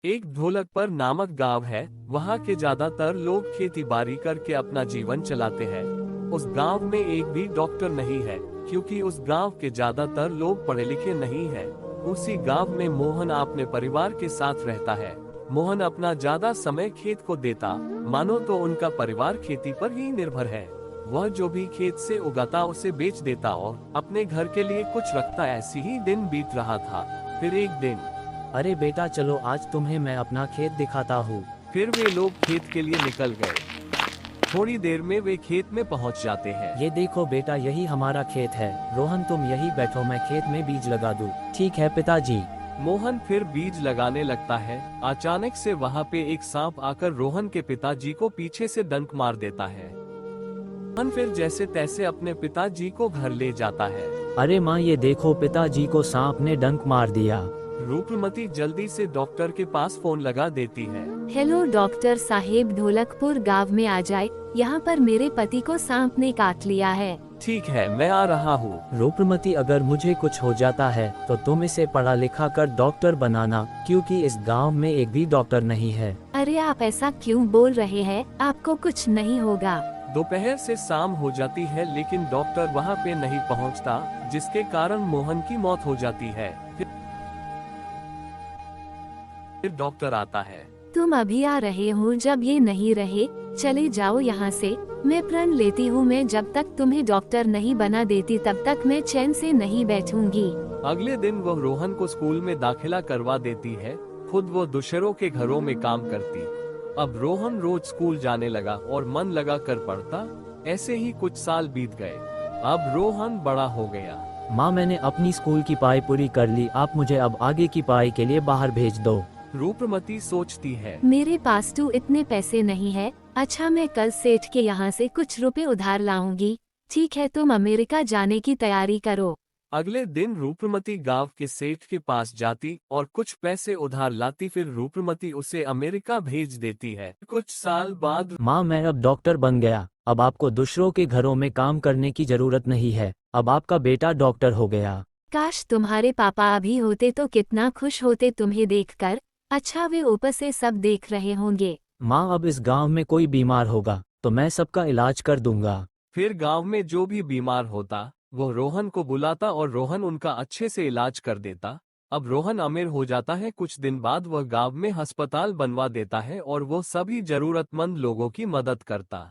एक ढोलकपुर नामक गांव है। वहाँ के ज्यादातर लोग खेती बाड़ी करके अपना जीवन चलाते हैं। उस गांव में एक भी डॉक्टर नहीं है, क्योंकि उस गांव के ज्यादातर लोग पढ़े लिखे नहीं हैं। उसी गांव में मोहन अपने परिवार के साथ रहता है। मोहन अपना ज्यादा समय खेत को देता, मानो तो उनका परिवार खेती पर ही निर्भर है। वह जो भी खेत से उगाता उसे बेच देता और अपने घर के लिए कुछ रखता। ऐसी ही दिन बीत रहा था। फिर एक दिन अरे बेटा चलो आज तुम्हें मैं अपना खेत दिखाता हूँ। फिर वे लोग खेत के लिए निकल गए। थोड़ी देर में वे खेत में पहुंच जाते हैं। ये देखो बेटा यही हमारा खेत है। रोहन तुम यही बैठो, मैं खेत में बीज लगा दूँ। ठीक है पिताजी। मोहन फिर बीज लगाने लगता है। अचानक से वहाँ पे एक सांप आकर रोहन के पिताजी को पीछे से डंक मार देता है। मोहन फिर जैसे तैसे अपने पिताजी को घर ले जाता है। अरे माँ ये देखो पिताजी को सांप ने डंक मार दिया। रूपमती जल्दी से डॉक्टर के पास फोन लगा देती है। हेलो डॉक्टर साहेब, ढोलकपुर गांव में आ जाए। यहाँ पर मेरे पति को सांप ने काट लिया है। ठीक है, मैं आ रहा हूँ। रूपमती अगर मुझे कुछ हो जाता है तो तुम इसे पढ़ा लिखा कर डॉक्टर बनाना, क्योंकि इस गांव में एक भी डॉक्टर नहीं है। अरे आप ऐसा क्यों बोल रहे हैं, आपको कुछ नहीं होगा। दोपहर से शाम हो जाती है, लेकिन डॉक्टर वहाँ पे नहीं पहुँचता, जिसके कारण मोहन की मौत हो जाती है। फिर डॉक्टर आता है। तुम अभी आ रहे हो, जब ये नहीं रहे चले जाओ यहाँ से। मैं प्रण लेती हूँ, मैं जब तक तुम्हें डॉक्टर नहीं बना देती तब तक मैं चैन से नहीं बैठूंगी। अगले दिन वह रोहन को स्कूल में दाखिला करवा देती है। खुद वो दूसरों के घरों में काम करती। अब रोहन रोज स्कूल जाने लगा और मन लगा कर पढ़ता। ऐसे ही कुछ साल बीत गए। अब रोहन बड़ा हो गया। माँ मैंने अपनी स्कूल की पढ़ाई पूरी कर ली, आप मुझे अब आगे की पढ़ाई के लिए बाहर भेज दो। रूपमती सोचती है, मेरे पास तो इतने पैसे नहीं है। अच्छा मैं कल सेठ के यहाँ से कुछ रुपए उधार लाऊंगी। ठीक है, तुम अमेरिका जाने की तैयारी करो। अगले दिन रूपमती गांव के सेठ के पास जाती और कुछ पैसे उधार लाती। फिर रूपमती उसे अमेरिका भेज देती है। कुछ साल बाद माँ मैं अब डॉक्टर बन गया, अब आपको दूसरों के घरों में काम करने की जरूरत नहीं है। अब आपका बेटा डॉक्टर हो गया। काश तुम्हारे पापा अभी होते तो कितना खुश होते तुम्हें देखकर। अच्छा वे ऊपर से सब देख रहे होंगे। माँ अब इस गांव में कोई बीमार होगा तो मैं सबका इलाज कर दूंगा। फिर गांव में जो भी बीमार होता वो रोहन को बुलाता और रोहन उनका अच्छे से इलाज कर देता। अब रोहन अमीर हो जाता है। कुछ दिन बाद वह गांव में अस्पताल बनवा देता है और वो सभी जरूरतमंद लोगों की मदद करता।